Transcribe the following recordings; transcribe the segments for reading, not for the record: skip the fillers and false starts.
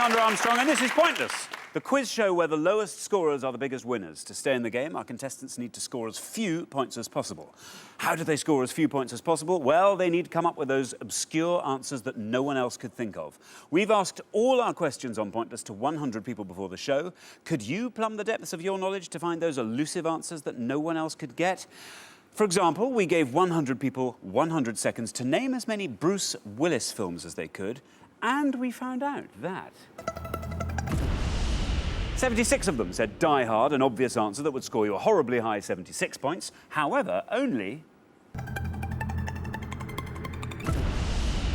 Alexander Armstrong, and this is Pointless, the quiz show where the lowest scorers are the biggest winners. To stay in the game, our contestants need to score as few points as possible. How do they score as few points as possible? Well, they need to come up with those obscure answers that no one else could think of. We've asked all our questions on Pointless to 100 people before the show. Could you plumb the depths of your knowledge to find those elusive answers that no one else could get? For example, we gave 100 people 100 seconds to name as many Bruce Willis films as they could, and we found out that 76 of them said Die Hard, an obvious answer that would score you a horribly high 76 points. However, only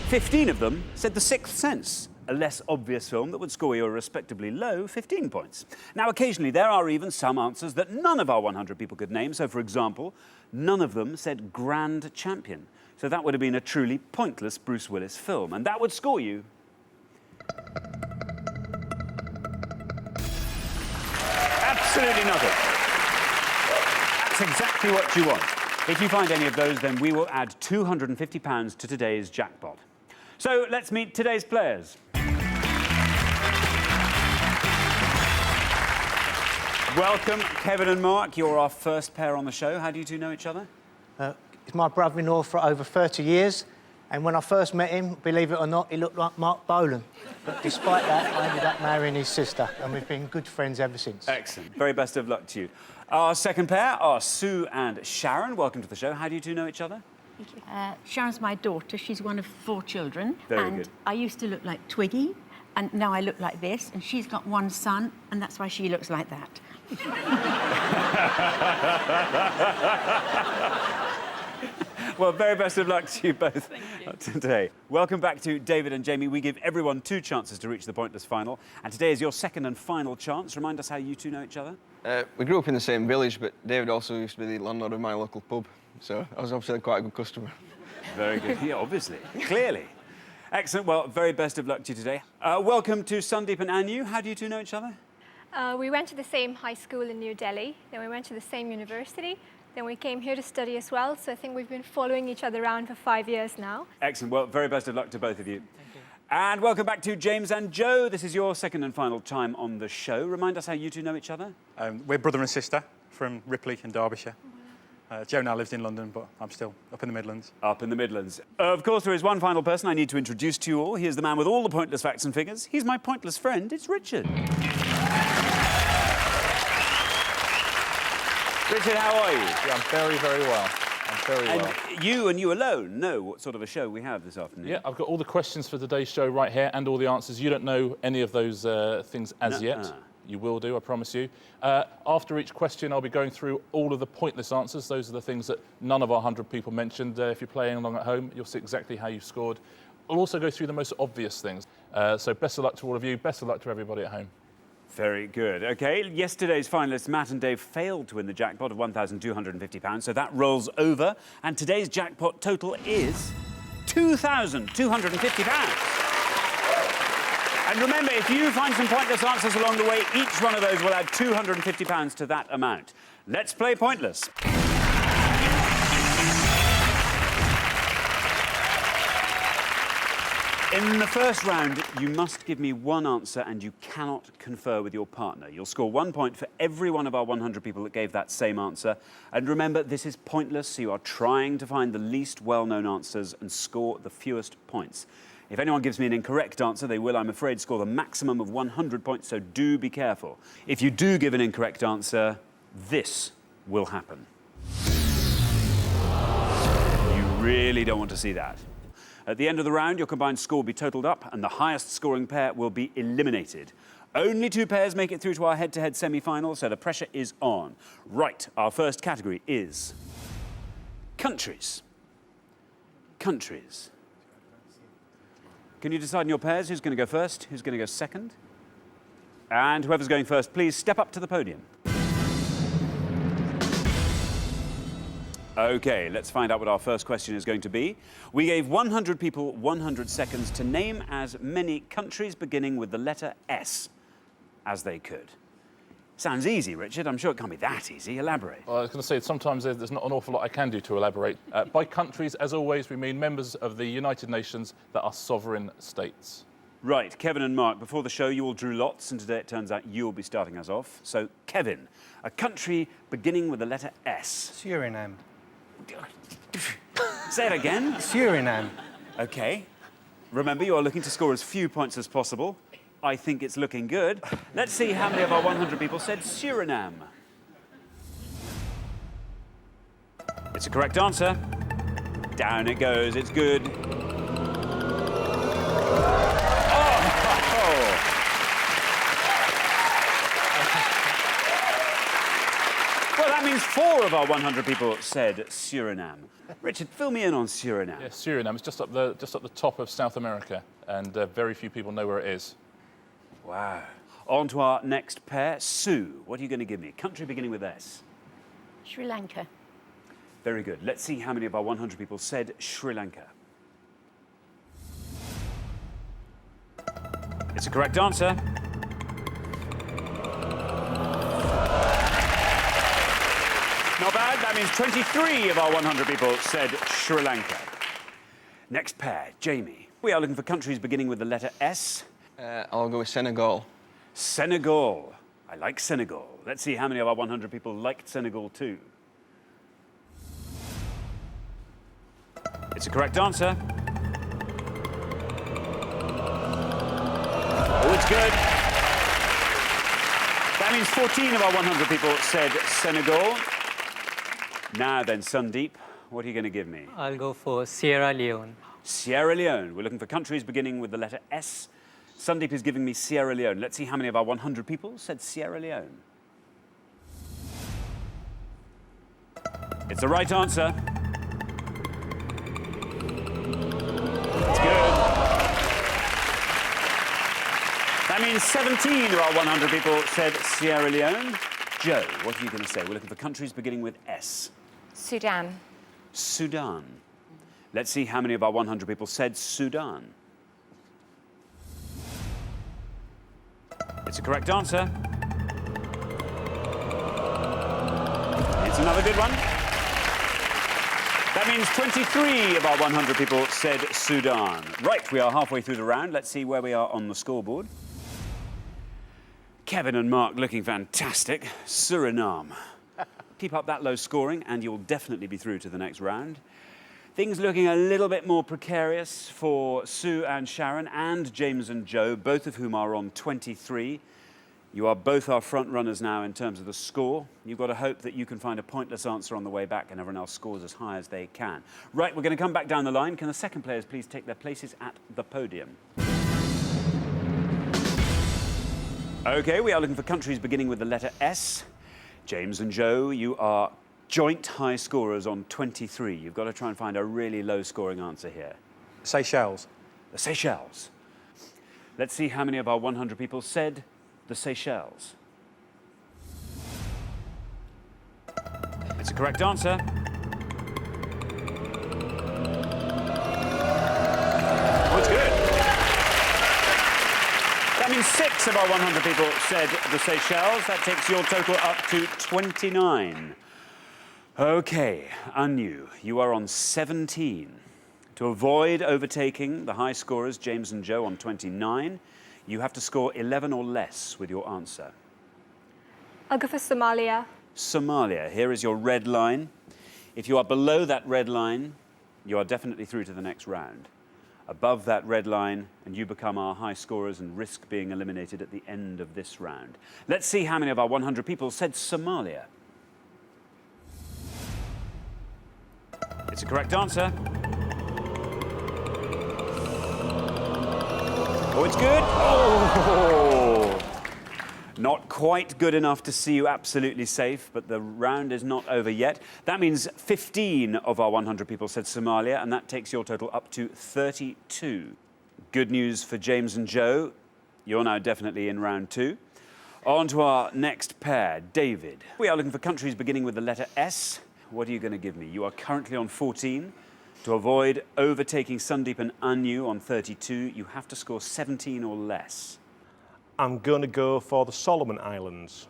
15 of them said The Sixth Sense, a less obvious film that would score you a respectably low 15 points. Now, occasionally, there are even some answers that none of our 100 people could name. So, for example, none of them said Grand Champion. So that would have been a truly pointless Bruce Willis film, and that would score you absolutely nothing. That's exactly what you want. If you find any of those, then we will add £250 to today's jackpot. So let's meet today's players. Welcome, Kevin and Mark. You're our first pair on the show. How do you two know each other? He's my brother-in-law for over 30 years, and when I first met him, believe it or not, he looked like Mark Bolan. But despite that, I ended up marrying his sister, and we've been good friends ever since. Excellent. Very best of luck to you. Our second pair are Sue and Sharon. Welcome to the show. How do you two know each other? Thank you. Sharon's my daughter. She's one of 4 children. Very and good. I used to look like Twiggy, and now I look like this, and she's got 1 son, and that's why she looks like that. Well, very best of luck to you both today. Welcome back to David and Jamie. We give everyone 2 chances to reach the Pointless final, and today is your second and final chance. Remind us how you two know each other. We grew up in the same village, but David also used to be the landlord of my local pub, so I was obviously quite a good customer. Very good. Yeah, obviously. Clearly. Excellent. Well, very best of luck to you today. Welcome to Sandeep and Anu. How do you two know each other? We went to the same high school in New Delhi, then we went to the same university, then we came here to study as well, so I think we've been following each other around for 5 years now. Excellent. Well, very best of luck to both of you. Thank you. And welcome back to James and Joe. This is your second and final time on the show. Remind us how you two know each other. We're brother and sister from Ripley in Derbyshire. Joe now lives in London, but I'm still up in the Midlands. Up in the Midlands. Of course, there is one final person I need to introduce to you all. He is the man with all the pointless facts and figures. He's my pointless friend. It's Richard. Richard, how are you? Yeah, I'm very, very well. I'm very well. And you alone know what sort of a show we have this afternoon. Yeah, I've got all the questions for today's show right here and all the answers. You don't know any of those things as yet. You will do, I promise you. After each question, I'll be going through all of the pointless answers. Those are the things that none of our 100 people mentioned. If you're playing along at home, you'll see exactly how you've scored. I'll also go through the most obvious things. So best of luck to all of you. Best of luck to everybody at home. Very good. OK, yesterday's finalists, Matt and Dave, failed to win the jackpot of £1,250, so that rolls over. And today's jackpot total is £2,250. And remember, if you find some pointless answers along the way, each one of those will add £250 to that amount. Let's play Pointless. In the first round, you must give me one answer and you cannot confer with your partner. You'll score 1 point for every one of our 100 people that gave that same answer. And remember, this is pointless, so you are trying to find the least well-known answers and score the fewest points. If anyone gives me an incorrect answer, they will, I'm afraid, score the maximum of 100 points, so do be careful. If you do give an incorrect answer, this will happen. You really don't want to see that. At the end of the round, your combined score will be totalled up and the highest scoring pair will be eliminated. Only 2 pairs make it through to our head-to-head semi-final, so the pressure is on. Right, our first category is countries. Countries. Can you decide in your pairs who's going to go first, who's going to go second? And whoever's going first, please step up to the podium. OK, let's find out what our first question is going to be. We gave 100 people 100 seconds to name as many countries beginning with the letter S as they could. Sounds easy, Richard. I'm sure it can't be that easy. Elaborate. Well, I was going to say, sometimes there's not an awful lot I can do to elaborate. By countries, as always, we mean members of the United Nations that are sovereign states. Right, Kevin and Mark, before the show you all drew lots, and today it turns out you'll be starting us off. So, Kevin, a country beginning with the letter S. Suriname. Say it again. Suriname. OK. Remember, you are looking to score as few points as possible. I think it's looking good. Let's see how many of our 100 people said Suriname. It's a correct answer. Down it goes, it's good. Well, that means 4 of our 100 people said Suriname. Richard, fill me in on Suriname. Yeah, Suriname is just up the top of South America, and very few people know where it is. Wow. On to our next pair. Sue, what are you going to give me? Country beginning with S. Sri Lanka. Very good. Let's see how many of our 100 people said Sri Lanka. It's a correct answer. Not bad. That means 23 of our 100 people said Sri Lanka. Next pair, Jamie. We are looking for countries beginning with the letter S. I'll go with Senegal. Senegal. I like Senegal. Let's see how many of our 100 people liked Senegal too. It's a correct answer. Oh, it's good. That means 14 of our 100 people said Senegal. Now then, Sandeep, what are you going to give me? I'll go for Sierra Leone. Sierra Leone. We're looking for countries beginning with the letter S. Sandeep is giving me Sierra Leone. Let's see how many of our 100 people said Sierra Leone. It's the right answer. It's good. That means 17 of our 100 people said Sierra Leone. Joe, what are you going to say? We're looking for countries beginning with S. Sudan. Sudan. Let's see how many of our 100 people said Sudan. It's a correct answer. It's another good one. That means 23 of our 100 people said Sudan. Right, we are halfway through the round. Let's see where we are on the scoreboard. Kevin and Mark looking fantastic. Suriname. Keep up that low scoring and you'll definitely be through to the next round. Things looking a little bit more precarious for Sue and Sharon and James and Joe, both of whom are on 23. You are both our front runners now in terms of the score. You've got to hope that you can find a pointless answer on the way back and everyone else scores as high as they can. Right, we're going to come back down the line. Can the second players please take their places at the podium? OK, we are looking for countries beginning with the letter S. James and Joe, you are joint high scorers on 23. You've got to try and find a really low-scoring answer here. Seychelles. The Seychelles. Let's see how many of our 100 people said the Seychelles. It's a correct answer. Oh, it's good. That means 6 of our 100 people said the Seychelles. That takes your total up to 29. OK, Anu, you are on 17. To avoid overtaking the high scorers, James and Joe, on 29, you have to score 11 or less with your answer. I'll go for Somalia. Somalia, here is your red line. If you are below that red line, you are definitely through to the next round. Above that red line, and you become our high scorers and risk being eliminated at the end of this round. Let's see how many of our 100 people said Somalia. It's a correct answer. Oh, it's good. Oh! Not quite good enough to see you absolutely safe, but the round is not over yet. That means 15 of our 100 people said Somalia, and that takes your total up to 32. Good news for James and Joe. You're now definitely in round 2. On to our next pair, David. We are looking for countries beginning with the letter S. What are you going to give me? You are currently on 14. To avoid overtaking Sandeep and Anu on 32, you have to score 17 or less. I'm going to go for the Solomon Islands.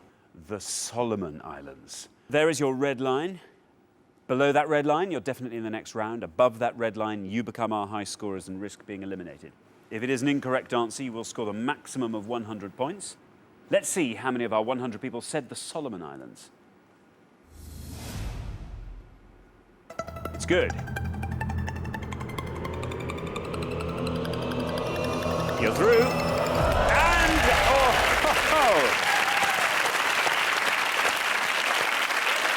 The Solomon Islands. There is your red line. Below that red line, you're definitely in the next round. Above that red line, you become our high scorers and risk being eliminated. If it is an incorrect answer, you will score the maximum of 100 points. Let's see how many of our 100 people said the Solomon Islands. It's good. You're through. And,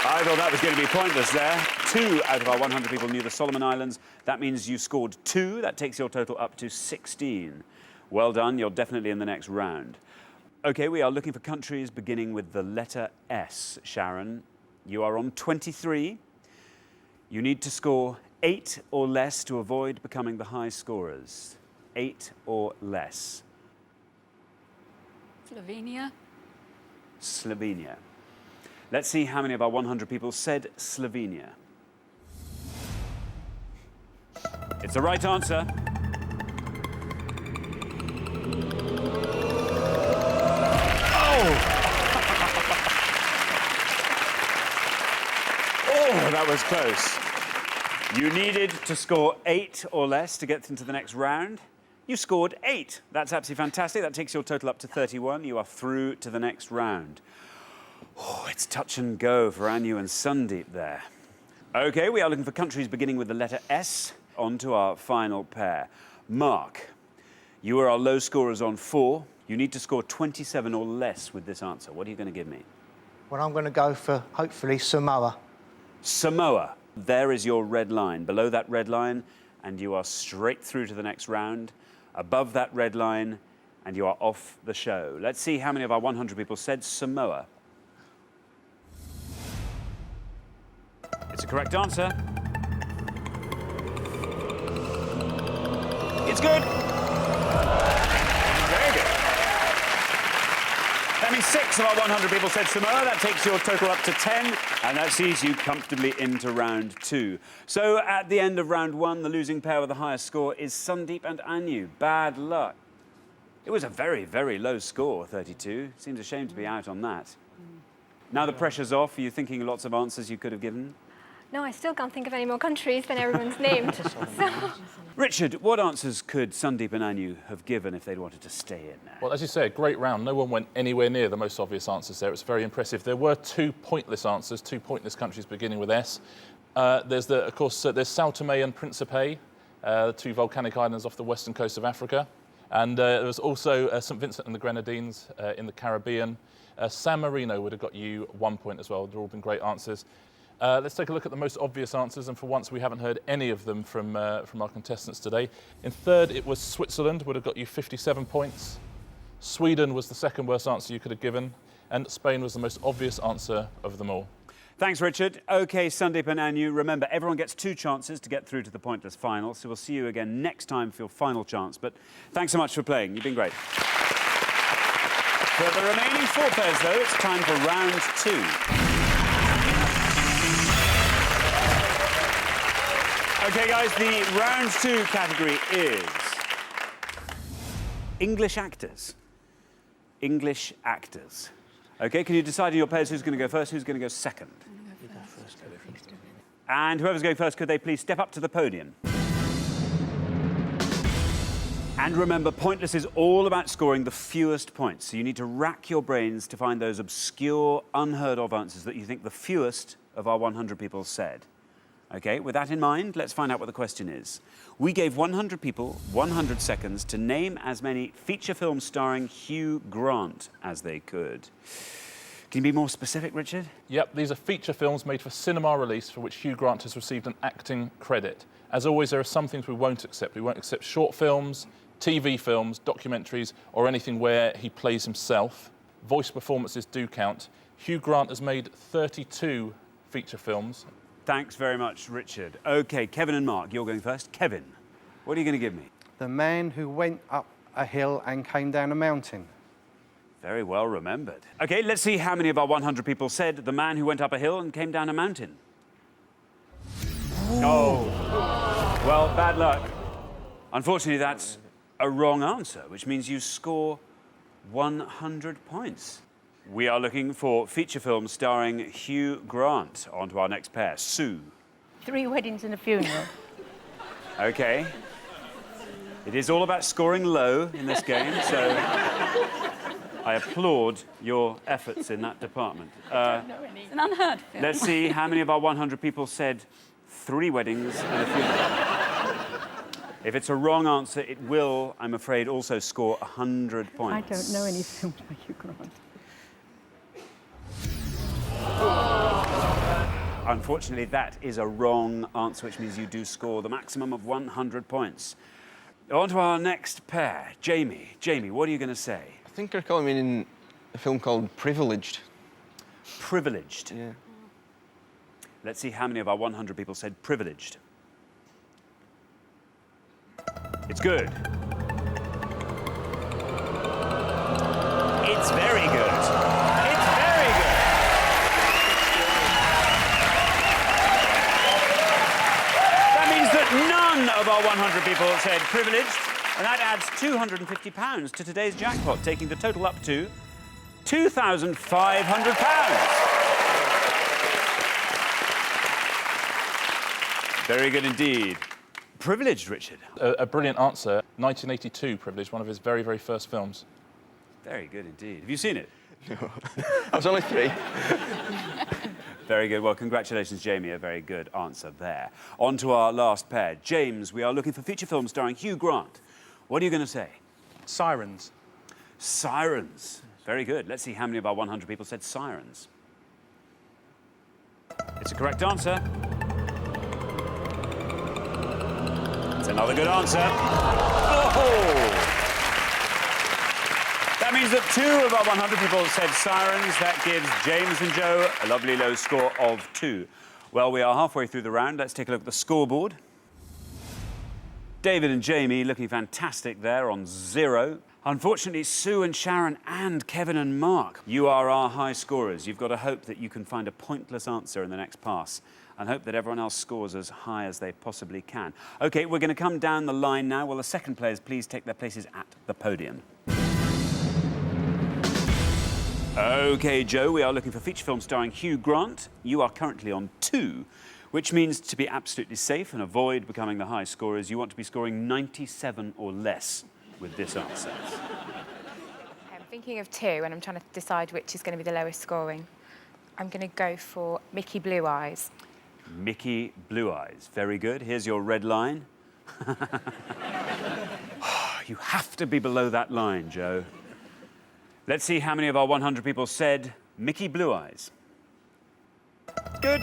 I thought that was going to be pointless there. 2 out of our 100 people knew the Solomon Islands. That means you scored 2. That takes your total up to 16. Well done. You're definitely in the next round. OK, we are looking for countries beginning with the letter S. Sharon, you are on 23. You need to score 8 or less to avoid becoming the high scorers. 8 or less. Slovenia. Slovenia. Let's see how many of our 100 people said Slovenia. It's the right answer. Oh, that was close. You needed to score 8 or less to get into the next round. You scored 8. That's absolutely fantastic. That takes your total up to 31. You are through to the next round. Oh, it's touch and go for Anu and Sandeep there. OK, we are looking for countries beginning with the letter S. On to our final pair. Mark, you are our low scorers on 4. You need to score 27 or less with this answer. What are you going to give me? Well, I'm going to go for, hopefully, Samoa. Samoa. There is your red line. Below that red line, and you are straight through to the next round. Above that red line, and you are off the show. Let's see how many of our 100 people said Samoa. It's a correct answer. It's good. Very good. That means 6 of our 100 people said Samoa. That takes your total up to 10, and that sees you comfortably into round 2. So at the end of round 1, the losing pair with the highest score is Sandeep and Anu. Bad luck. It was a very, very low score, 32. Seems a shame to be out on that. Now the pressure's off. Are you thinking of lots of answers you could have given? No, I still can't think of any more countries than everyone's named. So. Richard, what answers could Sandeep and Anu have given if they'd wanted to stay in there? Well, as you say, a great round. No one went anywhere near the most obvious answers there. It's very impressive. There were 2 pointless answers, 2 pointless countries beginning with S. There's, of course, there's Sao Tome and Principe, 2 volcanic islands off the western coast of Africa. And there was also St. Vincent and the Grenadines in the Caribbean. San Marino would have got you 1 point as well. They've all been great answers. Let's take a look at the most obvious answers, and for once we haven't heard any of them from our contestants today. In third, it was Switzerland, would have got you 57 points. Sweden was the second worst answer you could have given, and Spain was the most obvious answer of them all. Thanks, Richard. OK, Sandeep and Anu, remember, everyone gets 2 chances to get through to the pointless final, so we'll see you again next time for your final chance. But thanks so much for playing. You've been great. For the remaining 4 pairs, though, it's time for round 2. OK, guys, the round 2 category is English actors. English actors. OK, can you decide in your pairs who's going to go first, who's going to go second? And whoever's going first, could they please step up to the podium? And remember, Pointless is all about scoring the fewest points. So you need to rack your brains to find those obscure, unheard-of answers that you think the fewest of our 100 people said. OK, with that in mind, let's find out what the question is. We gave 100 people 100 seconds to name as many feature films starring Hugh Grant as they could. Can you be more specific, Richard? Yep, these are feature films made for cinema release for which Hugh Grant has received an acting credit. As always, there are some things we won't accept. We won't accept short films, TV films, documentaries, or anything where he plays himself. Voice performances do count. Hugh Grant has made 32 feature films. Thanks very much, Richard. OK, Kevin and Mark, you're going first. Kevin, what are you going to give me? The man who went up a hill and came down a mountain. Very well remembered. OK, let's see how many of our 100 people said the man who went up a hill and came down a mountain. Oh. Well, bad luck. Unfortunately, that's a wrong answer, which means you score 100 points. We are looking for feature films starring Hugh Grant. On to our next pair. Sue. 3 weddings and a funeral. OK. It is all about scoring low in this game, so I applaud your efforts in that department. It's an unheard film. Let's see how many of our 100 people said 3 weddings and a funeral. If it's a wrong answer, it will, I'm afraid, also score 100 I points. don't know any films by Hugh Grant. Unfortunately, that is a wrong answer, which means you do score the maximum of 100 points. On to our next pair. Jamie. Jamie, what are you going to say? I think they're calling me in a film called Privileged. Privileged. Yeah. Let's see how many of our 100 people said privileged. It's good. It's very good. It's very good. That means that none of our 100 people said privileged, and that adds £250 to today's jackpot, taking the total up to £2,500. Very good indeed. Privileged, Richard. A brilliant answer. 1982, Privileged, one of his very, very first films. Very good indeed. Have you seen it? No. I was only 3. Very good. Well, congratulations, Jamie. A very good answer there. On to our last pair. James, we are looking for feature films starring Hugh Grant. What are you going to say? Sirens. Sirens. Very good. Let's see how many of our 100 people said Sirens. It's a correct answer. It's another good answer. Oh! That means that 2 of our 100 people said Sirens. That gives James and Joe a lovely low score of 2. Well, we are halfway through the round. Let's take a look at the scoreboard. David and Jamie looking fantastic there on 0. Unfortunately, Sue and Sharon and Kevin and Mark, you are our high scorers. You've got to hope that you can find a pointless answer in the next pass and hope that everyone else scores as high as they possibly can. OK, we're going to come down the line now. Will the second players please take their places at the podium? OK, Joe, we are looking for feature films starring Hugh Grant. You are currently on 2, which means to be absolutely safe and avoid becoming the high scorers, you want to be scoring 97 or less with this answer. I'm thinking of 2, and I'm trying to decide which is going to be the lowest scoring. I'm going to go for Mickey Blue Eyes. Mickey Blue Eyes. Very good. Here's your red line. You have to be below that line, Joe. Let's see how many of our 100 people said Mickey Blue Eyes. Good.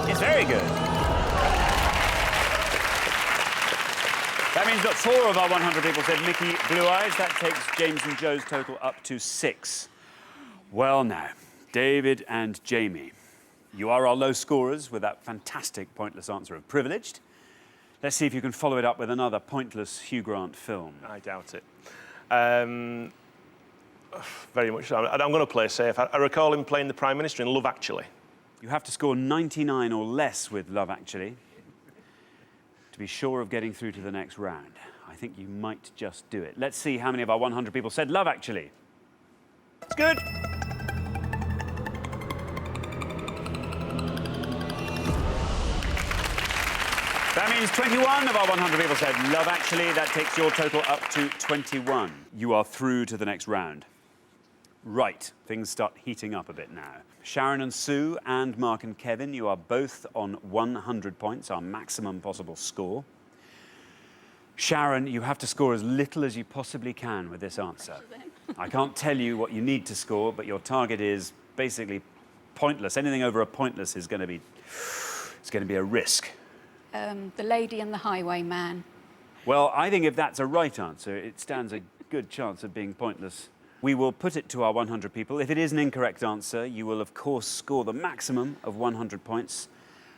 It's very good. That means that 4 of our 100 people said Mickey Blue Eyes. That takes James and Joe's total up to 6. Well now, David and Jamie, you are our low scorers with that fantastic pointless answer of privileged. Let's see if you can follow it up with another pointless Hugh Grant film. I doubt it. Very much so. I'm going to play safe. I recall him playing the Prime Minister in Love Actually. You have to score 99 or less with Love Actually to be sure of getting through to the next round. I think you might just do it. Let's see how many of our 100 people said Love Actually. It's good. That means 21 of our 100 people said Love Actually. That takes your total up to 21. You are through to the next round. Right, things start heating up a bit now. Sharon and Sue and Mark and Kevin, you are both on 100 points, our maximum possible score. Sharon, you have to score as little as you possibly can with this answer. I can't tell you what you need to score, but your target is basically pointless. Anything over a pointless is going to be, it's going to be a risk. The Lady and the Highwayman. Well, I think if that's a right answer, it stands a good chance of being pointless. We will put it to our 100 people. If it is an incorrect answer, you will, of course, score the maximum of 100 points,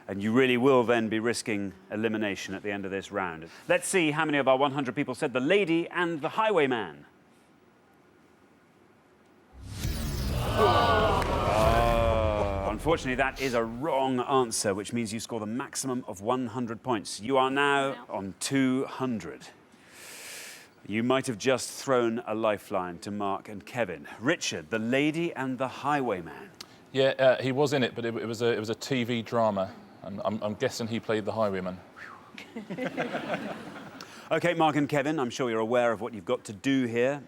and you really will then be risking elimination at the end of this round. Let's see how many of our 100 people said The Lady and the Highwayman. Unfortunately, that is a wrong answer, which means you score the maximum of 100 points. You are now on 200. You might have just thrown a lifeline to Mark and Kevin. Richard, The Lady and the Highwayman. Yeah, he was in it, but it was a TV drama. and I'm guessing he played the highwayman. OK, Mark and Kevin, I'm sure you're aware of what you've got to do here.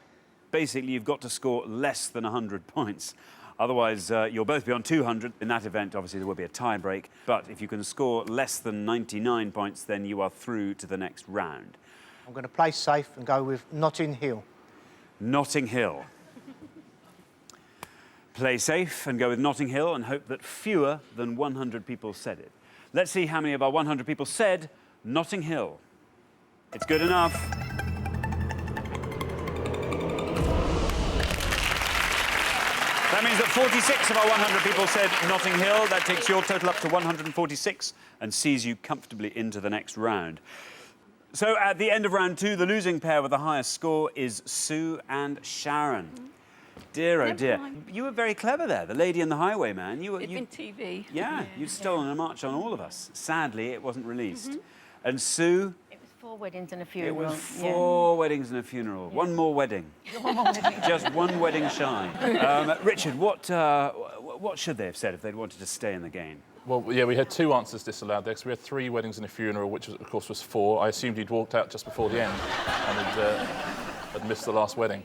Basically, you've got to score less than 100 points. Otherwise, you'll both be on 200. In that event, obviously, there will be a tie break. But if you can score less than 99 points, then you are through to the next round. I'm going to play safe and go with Notting Hill. Notting Hill. Play safe and go with Notting Hill and hope that fewer than 100 people said it. Let's see how many of our 100 people said Notting Hill. It's good enough. That means that 46 of our 100 people said Notting Hill. That takes your total up to 146 and sees you comfortably into the next round. So at the end of round 2, the losing pair with the highest score is Sue and Sharon. Dear, oh dear. You were very clever there, the lady and the highwayman. It's been TV. Yeah, you'd stolen a march on all of us. Sadly, it wasn't released. And Sue? It was 4 weddings and a funeral. It was 4 weddings and a funeral. One more wedding. Just one wedding shy. Richard, what should they have said if they'd wanted to stay in the game? Well, yeah, we had 2 answers disallowed there, because we had 3 weddings and a funeral, which, of course, was 4. I assumed he'd walked out just before the end and had missed the last wedding.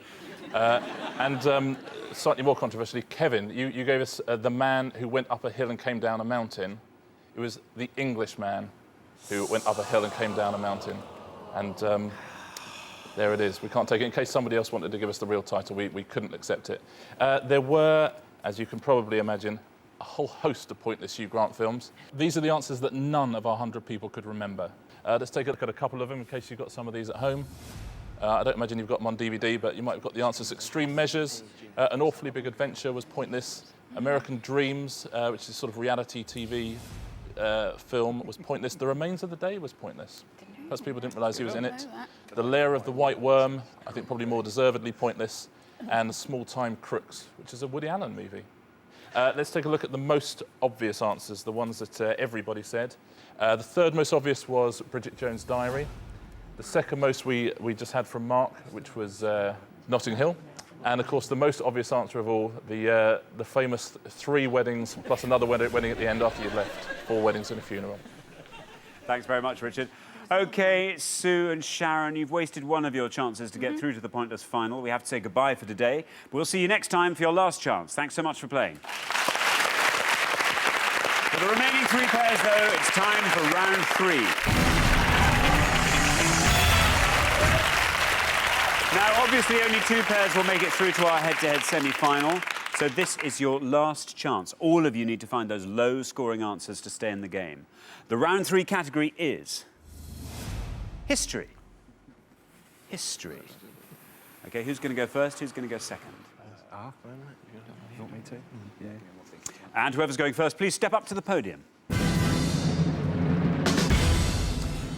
Slightly more controversially, Kevin, you gave us the man who went up a hill and came down a mountain. It was the Englishman who went up a hill and came down a mountain. And there it is. We can't take it. In case somebody else wanted to give us the real title, we couldn't accept it. There were, as you can probably imagine, a whole host of pointless Hugh Grant films. These are the answers that none of our 100 people could remember. Let's take a look at a couple of them in case you've got some of these at home. I don't imagine you've got them on DVD, but you might have got the answers. Extreme Measures, An Awfully Big Adventure was pointless. American Dreams, which is sort of reality TV film, was pointless. The Remains of the Day was pointless. Perhaps people didn't realise he was in it. The Lair of the White Worm, I think probably more deservedly pointless. And Small Time Crooks, which is a Woody Allen movie. Let's take a look at the most obvious answers, the ones that everybody said. The third most obvious was Bridget Jones' Diary. The second most we just had from Mark, which was Notting Hill. And, of course, the most obvious answer of all, the famous 3 weddings plus another wedding at the end after you'd left. 4 weddings and a funeral. Thanks very much, Richard. OK, Sue and Sharon, you've wasted one of your chances to get through to the pointless final. We have to say goodbye for today. We'll see you next time for your last chance. Thanks so much for playing. For the remaining 3 pairs, though, it's time for round 3. Now, obviously, only 2 pairs will make it through to our head-to-head semi-final. So this is your last chance. All of you need to find those low-scoring answers to stay in the game. The round 3 category is history. History. OK, who's going to go first? Who's going to go second? You want me to? Yeah. And whoever's going first, please step up to the podium.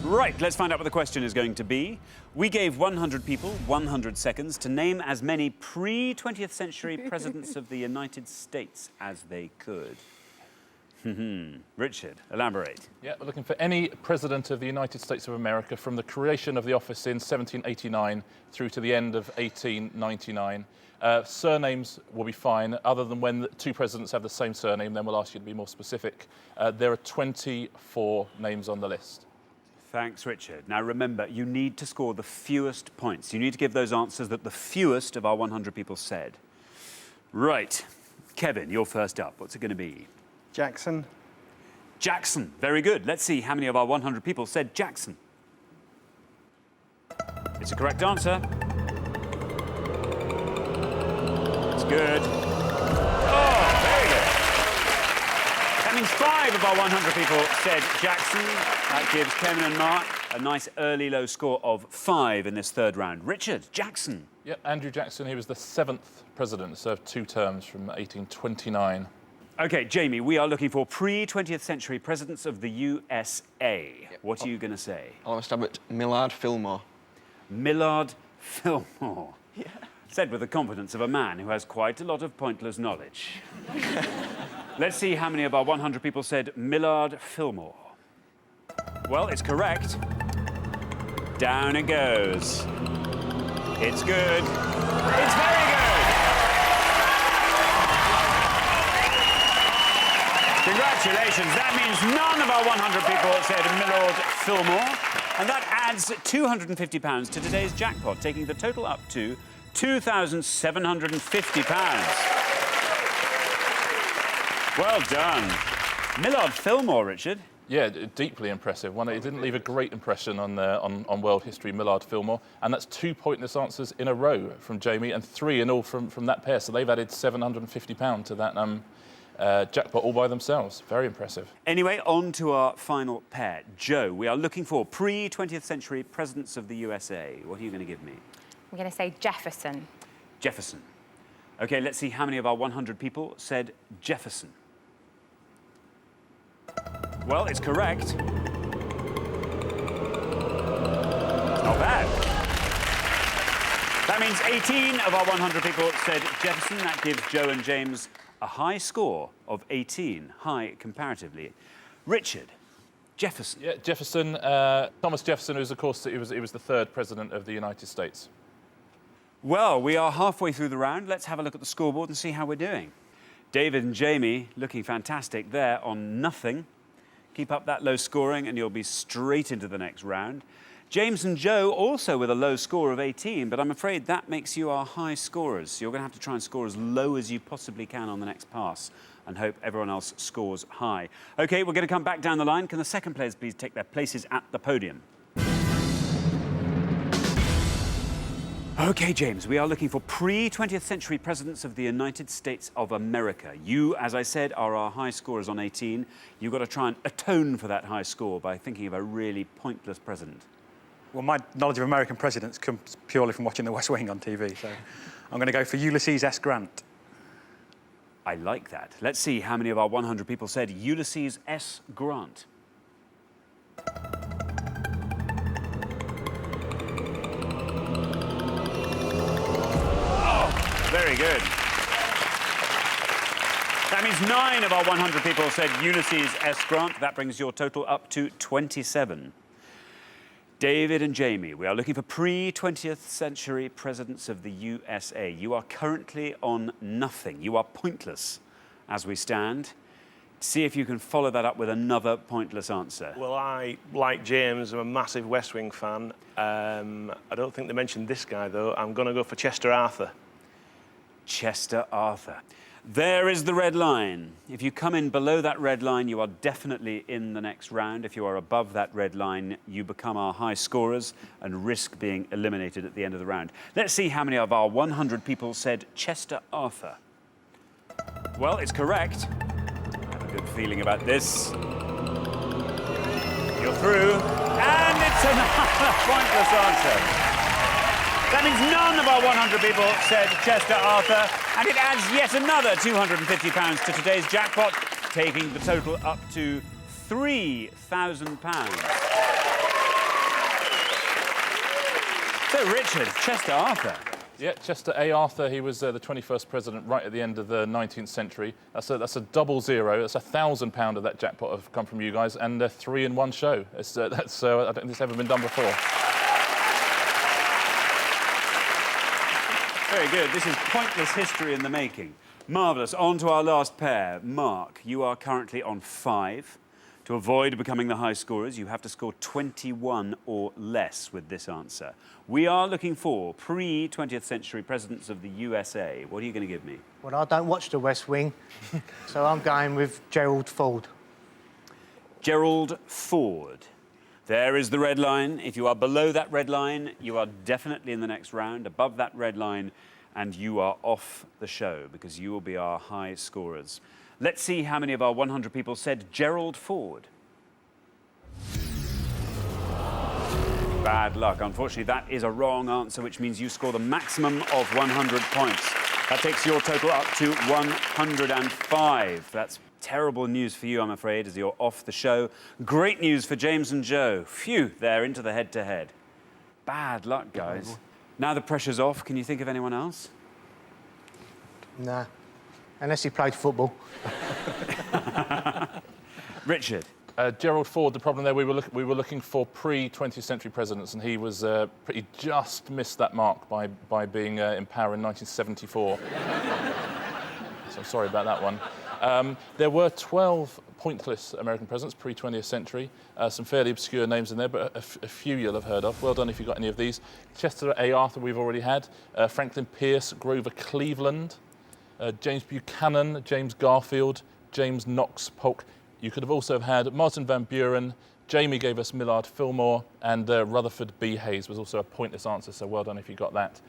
Right, let's find out what the question is going to be. We gave 100 people 100 seconds to name as many pre-20th century presidents of the United States as they could. Richard, elaborate. Yeah, we're looking for any president of the United States of America from the creation of the office in 1789 through to the end of 1899. Surnames will be fine, other than when 2 presidents have the same surname, then we'll ask you to be more specific. There are 24 names on the list. Thanks, Richard. Now, remember, you need to score the fewest points. You need to give those answers that the fewest of our 100 people said. Right. Kevin, you're first up. What's it going to be? Jackson. Jackson. Very good. Let's see how many of our 100 people said Jackson. It's a correct answer. It's good. Oh, very good. That means 5 of our 100 people said Jackson. That gives Kevin and Mark a nice early low score of 5 in this 3rd round. Richard, Jackson. Yep, Andrew Jackson. He was the 7th president, served 2 terms from 1829. OK, Jamie, we are looking for pre-20th century presidents of the USA. Yep. What are you going to say? I'll have a stab at Millard Fillmore. Millard Fillmore. Yeah. Said with the confidence of a man who has quite a lot of pointless knowledge. Let's see how many of our 100 people said Millard Fillmore. Well, it's correct. Down it goes. It's good. It's very good. Congratulations. That means none of our 100 people said Milord Fillmore. And that adds £250 to today's jackpot, taking the total up to £2,750. Well done. Millard Fillmore, Richard. Yeah, deeply impressive. He didn't leave a great impression on world history, Millard Fillmore. And that's 2 pointless answers in a row from Jamie and 3 in all from that pair. So they've added £750 to that jackpot all by themselves. Very impressive. Anyway, on to our final pair. Joe, we are looking for pre-20th century presidents of the USA. What are you going to give me? I'm going to say Jefferson. Jefferson. OK, let's see how many of our 100 people said Jefferson. Well, it's correct. Not bad. That means 18 of our 100 people said Jefferson. That gives Joe and James a high score of 18, high comparatively. Richard, Jefferson. Yeah, Jefferson, Thomas Jefferson, who's, of course, he was the 3rd president of the United States. Well, we are halfway through the round. Let's have a look at the scoreboard and see how we're doing. David and Jamie looking fantastic there on nothing. Keep up that low scoring and you'll be straight into the next round. James and Joe also with a low score of 18, but I'm afraid that makes you our high scorers. So you're going to have to try and score as low as you possibly can on the next pass and hope everyone else scores high. OK, we're going to come back down the line. Can the second players please take their places at the podium? OK, James, we are looking for pre-20th century presidents of the United States of America. You, as I said, are our high scorers on 18. You've got to try and atone for that high score by thinking of a really pointless president. Well, my knowledge of American presidents comes purely from watching The West Wing on TV, so I'm going to go for Ulysses S. Grant. I like that. Let's see how many of our 100 people said Ulysses S. Grant. Very good. That means 9 of our 100 people said Ulysses S. Grant. That brings your total up to 27. David and Jamie, we are looking for pre-20th century presidents of the USA. You are currently on nothing. You are pointless as we stand. See if you can follow that up with another pointless answer. Well, I, like James, I'm a massive West Wing fan. I don't think they mentioned this guy, though. I'm going to go for Chester Arthur. Chester Arthur. There is the red line. If you come in below that red line, you are definitely in the next round. If you are above that red line, you become our high scorers and risk being eliminated at the end of the round. Let's see how many of our 100 people said Chester Arthur. Well, it's correct. I have a good feeling about this. You're through. And it's another pointless answer. That means none of our 100 people said Chester Arthur, and it adds yet another £250 to today's jackpot, taking the total up to £3,000. So, Richard, Chester Arthur. Yeah, Chester A. Arthur, he was the 21st president right at the end of the 19th century. That's a double zero. That's £1,000 of that jackpot have come from you guys, and 3 in one show. I don't think it's ever been done before. Very good. This is pointless history in the making. Marvellous. On to our last pair. Mark, you are currently on 5. To avoid becoming the high scorers, you have to score 21 or less with this answer. We are looking for pre-20th century presidents of the USA. What are you going to give me? Well, I don't watch The West Wing, so I'm going with Gerald Ford. Gerald Ford. There is the red line. If you are below that red line, you are definitely in the next round. Above that red line, and you are off the show because you will be our high scorers. Let's see how many of our 100 people said Gerald Ford. Bad luck. Unfortunately, that is a wrong answer, which means you score the maximum of 100 points. That takes your total up to 105. That's terrible news for you, I'm afraid, as you're off the show. Great news for James and Joe. Phew, they're into the head-to-head. Bad luck, guys. Now the pressure's off, can you think of anyone else? Nah, unless he played football. Richard. Gerald Ford, the problem there, we were looking for pre-20th century presidents, and he was pretty just missed that mark by being in power in 1974. So I'm sorry about that one. There were 12 pointless American presidents pre-20th century. Some fairly obscure names in there, but a few you'll have heard of. Well done if you got any of these. Chester A. Arthur we've already had. Franklin Pierce, Grover Cleveland, James Buchanan, James Garfield, James Knox Polk. You could have also had Martin Van Buren. Jamie gave us Millard Fillmore, and Rutherford B. Hayes was also a pointless answer, so well done if you got that.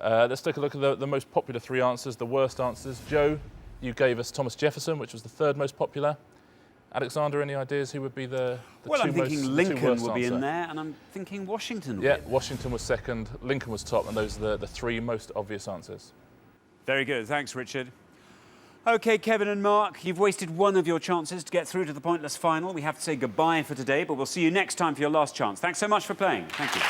Let's take a look at the most popular 3 answers, the worst answers. Joe, you gave us Thomas Jefferson, which was the 3rd most popular. Alexander, any ideas who would be the well, two I'm thinking most, Lincoln will be in there, and I'm thinking Washington. Yeah, Washington was 2nd, Lincoln was top, and those are the 3 most obvious answers. Very good. Thanks, Richard. OK, Kevin and Mark, you've wasted one of your chances to get through to the pointless final. We have to say goodbye for today, but we'll see you next time for your last chance. Thanks so much for playing. Thank you.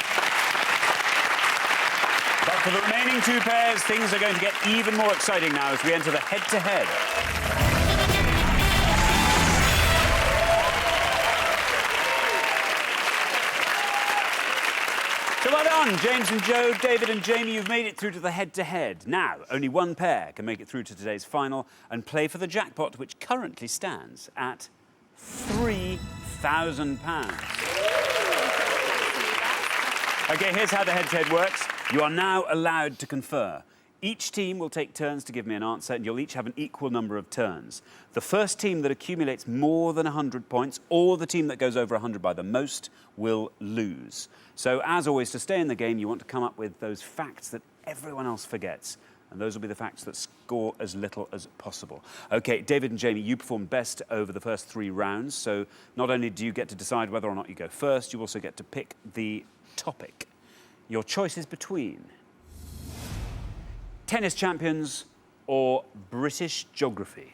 But for the remaining 2 pairs, things are going to get even more exciting now as we enter the head-to-head. So well done, James and Joe, David and Jamie, you've made it through to the head-to-head. Now, only one pair can make it through to today's final and play for the jackpot, which currently stands at £3,000. OK, here's how the head-to-head works. You are now allowed to confer. Each team will take turns to give me an answer, and you'll each have an equal number of turns. The first team that accumulates more than 100 points, or the team that goes over 100 by the most, will lose. So, as always, to stay in the game, you want to come up with those facts that everyone else forgets. And those will be the facts that score as little as possible. OK, David and Jamie, you performed best over the first 3 rounds. So, not only do you get to decide whether or not you go first, you also get to pick the topic. Your choice is between tennis champions or British geography.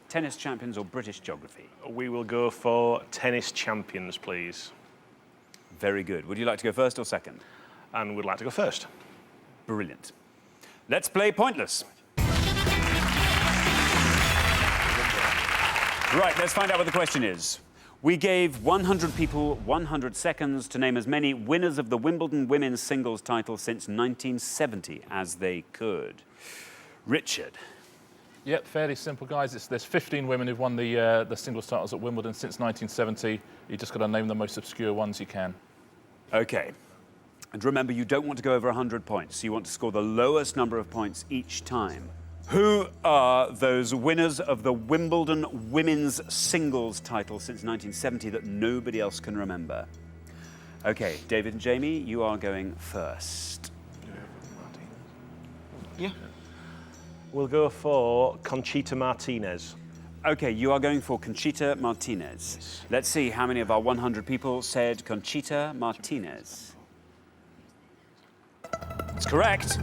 Tennis champions or British geography? We will go for tennis champions, please. Very good. Would you like to go first or second? And would like to go first. Brilliant. Let's play Pointless. Right, let's find out what the question is. We gave 100 people 100 seconds to name as many winners of the Wimbledon women's singles title since 1970 as they could. Richard. Yep, fairly simple, guys. There's 15 women who've won the singles titles at Wimbledon since 1970. You just got to name the most obscure ones you can. OK. And remember, you don't want to go over 100 points. You want to score the lowest number of points each time. Who are those winners of the Wimbledon women's singles title since 1970 that nobody else can remember? OK, David and Jamie, you are going first. Yeah. We'll go for Conchita Martinez. OK, you are going for Conchita Martinez. Yes. Let's see how many of our 100 people said Conchita Martinez. It's correct.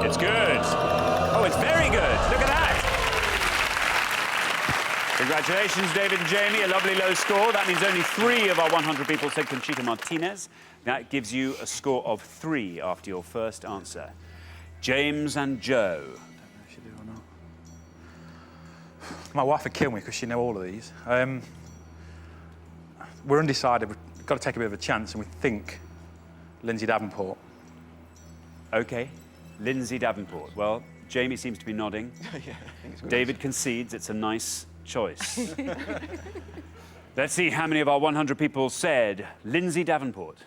It's good. Oh, it's very good. Look at that. Congratulations, David and Jamie. A lovely low score. That means only 3 of our 100 people said Conchita Martinez. That gives you a score of 3 after your first answer. James and Joe. I don't know if you do or not. My wife would kill me because she knows all of these. We're undecided. We've got to take a bit of a chance, and we think Lindsay Davenport. OK. Lindsay Davenport. Well, Jamie seems to be nodding. Yeah, I think it's good. David concedes it's a nice choice. Let's see how many of our 100 people said Lindsay Davenport.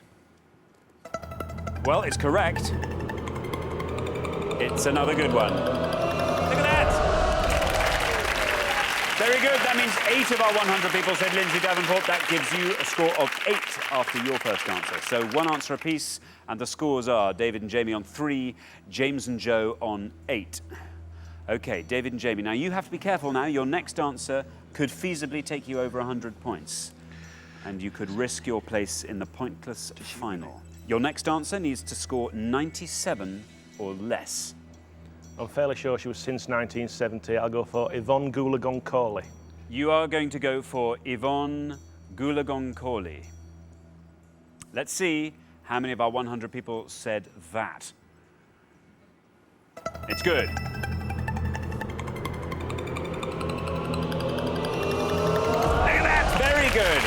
Well, it's correct. It's another good one. Look at that! Very good. That means 8 of our 100 people said Lindsay Davenport. That gives you a score of 8 after your first answer. So 1 answer apiece, and the scores are David and Jamie on 3, James and Joe on 8. OK, David and Jamie. Now, you have to be careful now. Your next answer could feasibly take you over 100 points, and you could risk your place in the pointless final. Your next answer needs to score 97 or less. I'm fairly sure she was since 1970. I'll go for Yvonne Goolagong-Cawley. You are going to go for Yvonne Goolagong-Cawley. Let's see how many of our 100 people said that. It's good. Look at that! Very good.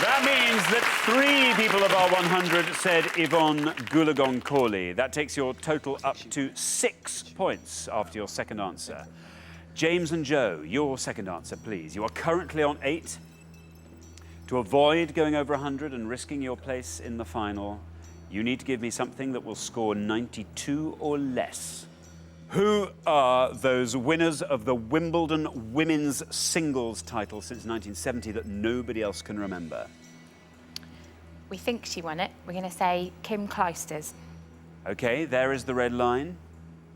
That means that 3 people of our 100 said Yvonne Goolagong-Cawley. That takes your total up to 6 points after your second answer. James and Joe, your second answer, please. You are currently on 8. To avoid going over 100 and risking your place in the final, you need to give me something that will score 92 or less. Who are those winners of the Wimbledon women's singles title since 1970 that nobody else can remember? We think she won it. We're going to say Kim Clijsters. OK, there is the red line.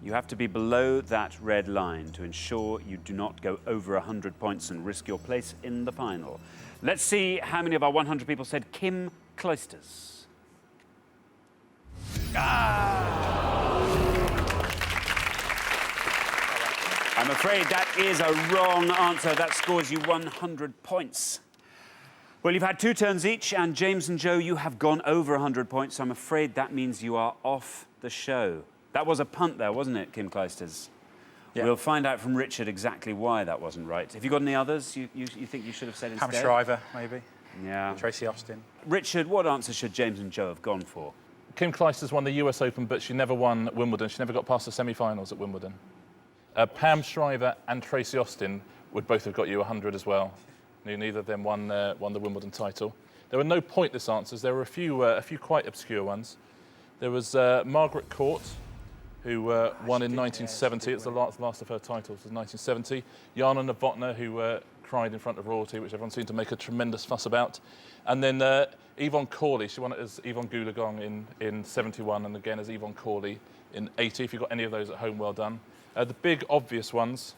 You have to be below that red line to ensure you do not go over 100 points and risk your place in the final. Let's see how many of our 100 people said Kim Clijsters. I'm afraid that is a wrong answer. That scores you 100 points. Well, you've had 2 turns each, and James and Joe, you have gone over 100 points, so I'm afraid that means you are off the show. That was a punt there, wasn't it, Kim Clijsters? Yeah. We'll find out from Richard exactly why that wasn't right. Have you got any others you think you should have said instead? Pam Shriver, maybe. Yeah. Tracy Austin. Richard, what answer should James and Joe have gone for? Kim Clijsters won the US Open, but she never won Wimbledon. She never got past the semi-finals at Wimbledon. Pam Shriver and Tracy Austin would both have got you 100 as well. Neither of them won the Wimbledon title. There were no pointless answers. There were a few quite obscure ones. There was Margaret Court, who won in 1970. It's the last of her titles, was 1970. Jana Novotná, who cried in front of royalty, which everyone seemed to make a tremendous fuss about. And then Yvonne Cawley, she won it as Yvonne Goolagong in 71, and again as Yvonne Cawley in 80. If you've got any of those at home, well done. The big obvious ones,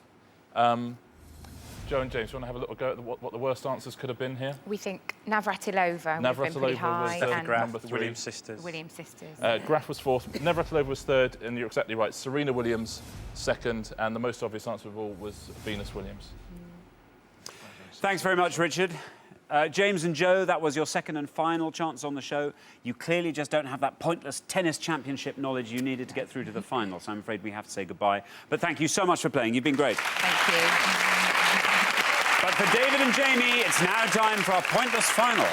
Joe and James, you want to have a little go at what the worst answers could have been here? We think Navratilova would have been pretty high. And Graf, the Williams sisters. Williams sisters. Graf was 4th, Navratilova was 3rd, and you're exactly right. Serena Williams 2nd, and the most obvious answer of all was Venus Williams. Thanks very much, Richard. James and Joe, that was your second and final chance on the show. You clearly just don't have that pointless tennis championship knowledge you needed to get through to the final, so I'm afraid we have to say goodbye. But thank you so much for playing. You've been great. Thank you. But for David and Jamie, it's now time for our pointless final.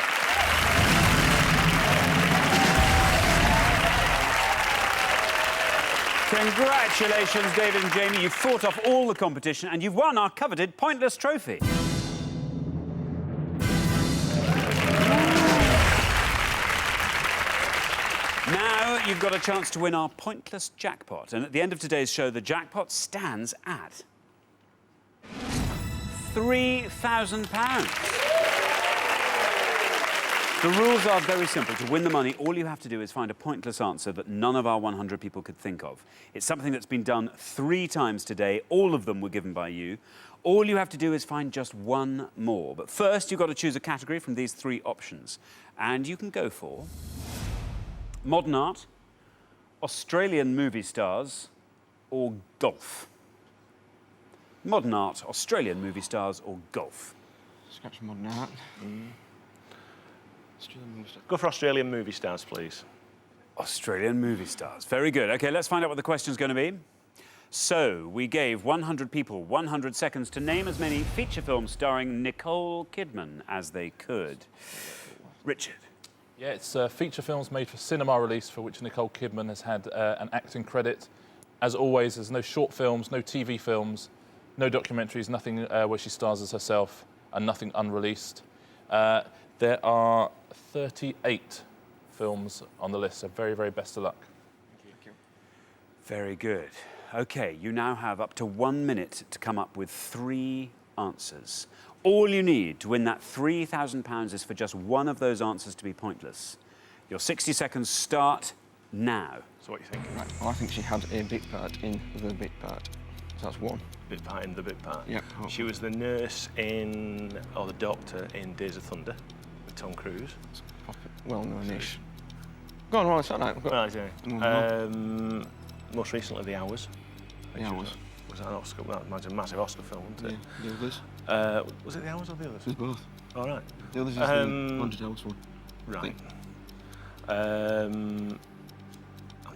Congratulations, David and Jamie. You've fought off all the competition and you've won our coveted pointless trophy. Now you've got a chance to win our pointless jackpot. And at the end of today's show, the jackpot stands at £3,000. The rules are very simple. To win the money, all you have to do is find a pointless answer that none of our 100 people could think of. It's something that's been done 3 times today. All of them were given by you. All you have to do is find just one more. But first, you've got to choose a category from these 3 options. And you can go for modern art, Australian movie stars, or golf. Modern art, Australian movie stars, or golf. Scratch modern art. Go for Australian movie stars, please. Australian movie stars. Very good. OK, let's find out what the question's going to be. So, we gave 100 people 100 seconds to name as many feature films starring Nicole Kidman as they could. Richard. Yeah, it's feature films made for cinema release for which Nicole Kidman has had an acting credit. As always, there's no short films, no TV films, no documentaries, nothing where she stars as herself, and nothing unreleased. There are 38 films on the list, so very, very best of luck. Thank you. Very good. OK, you now have up to 1 minute to come up with 3 answers. All you need to win that £3,000 is for just one of those answers to be pointless. Your 60 seconds start now. So what are you thinking? Right. Well, I think she had a bit part in the bit part. So that's 1. Bit part in the bit part. Yep. She was the nurse in, or the doctor in Days of Thunder with Tom Cruise. Well-known-ish. Go on, it's all right. Right, most recently, The Hours. The Hours. Was that an Oscar? Well, that's a massive Oscar film, wasn't it? Yeah, The Others. Was it The Hours or The Others? It was both. All right. The Others is the 100 Hours one. Right. I'm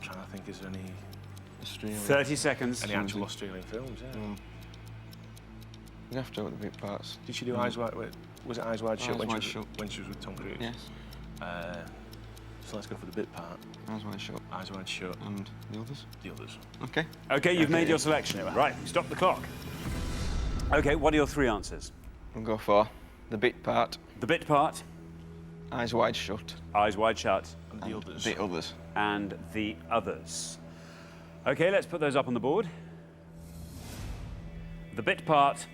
trying to think, is there any... Australia. 30 seconds. Any actual Australian films, yeah. You have to with the bit parts. Did she do Eyes Wide Was it Eyes Wide Shut, Eyes when, Wide she was, Shut. when she was with Tom Cruise? Yes. So let's go for the bit part. Eyes Wide Shut. Eyes Wide Shut. And the others? The others. Okay. OK, you've made your selection. Right, stop the clock. OK, what are your 3 answers? We'll go for the bit part. The bit part, Eyes Wide Shut. Eyes Wide Shut, And the others. The others. and the others. OK, let's put those up on the board. The bit part,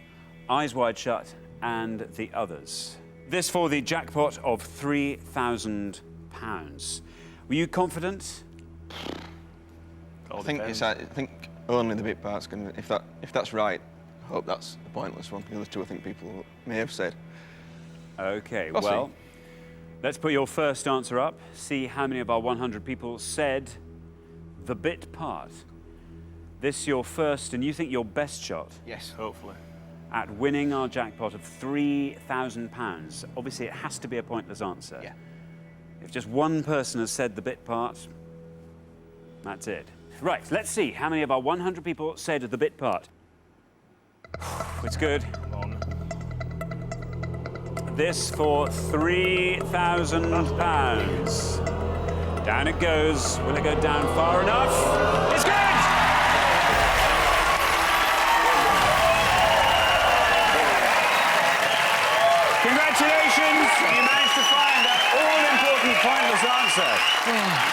Eyes Wide Shut, and the others. This for the jackpot of £3,000. Were you confident? All I think depends. I think only the bit part's going to... If that's right, I hope that's a pointless one. The other 2 I think people may have said. OK, We'll well, see. let's put your first answer up. See how many of our 100 people said the bit part. This your first, and you think your best shot Yes. Hopefully. at winning our jackpot of £3,000. Obviously, it has to be a pointless answer. Yeah. If just one person has said the bit part, that's it. Right, let's see how many of our 100 people said the bit part. It's good. Come on. This for £3,000. Down it goes. Will it go down far enough? It's good! Congratulations! You managed to find that all-important pointless answer.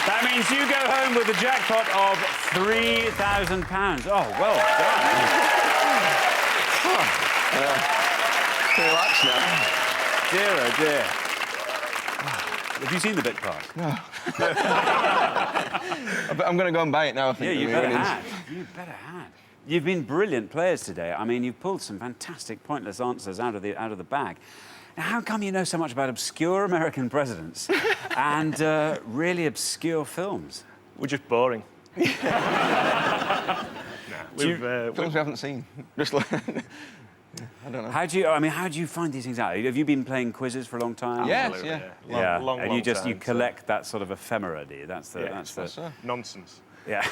That means you go home with a jackpot of £3,000. Oh, well done. Relax now. Dear, oh dear. Have you seen the bit part? No. I'm going to go and buy it now, I think. Yeah, you better have. You better have. You've been brilliant players today. I mean, you've pulled some fantastic pointless answers out of the bag. Now, how come you know so much about obscure American presidents and really obscure films? We're just boring. Films Films we haven't seen. Just like... I don't know. How do you find these things out? Have you been playing quizzes for a long time? Yes, Absolutely, yeah. Long and you time, collect that sort of ephemera, do you? That's the nonsense. yeah.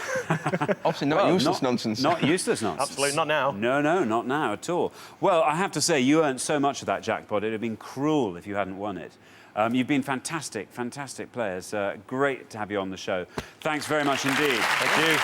Obviously not useless nonsense. Not useless nonsense. Absolutely not now. No, not now at all. Well, I have to say, you earned so much of that jackpot. It'd have been cruel if you hadn't won it. You've been fantastic players. Great to have you on the show. Thanks very much indeed. Thank you.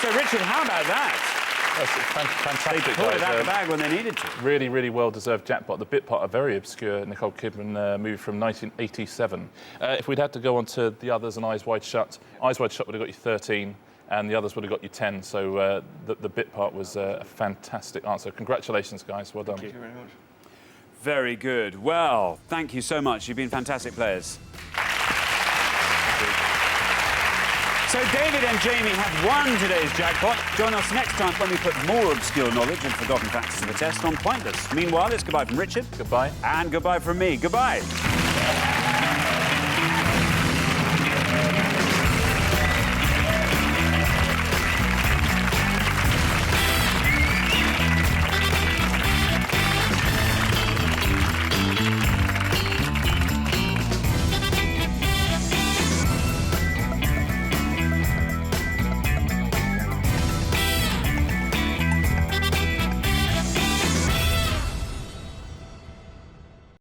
So, Richard, how about that? That's fantastic, They pulled it out of the guys. bag when they needed to. Really, really well-deserved jackpot. The bit part, a very obscure Nicole Kidman movie from 1987. If we'd had to go on to the others and Eyes Wide Shut would have got you 13, and the others would have got you 10. So the bit part was a fantastic answer. Congratulations, guys. Well done. Thank Thank you very much. Very good. Well, thank you so much. You've been fantastic players. So David and Jamie have won today's jackpot. Join us next time when we put more obscure knowledge and forgotten facts to the test on Pointless. Meanwhile, it's goodbye from Richard. Goodbye. And goodbye from me. Goodbye.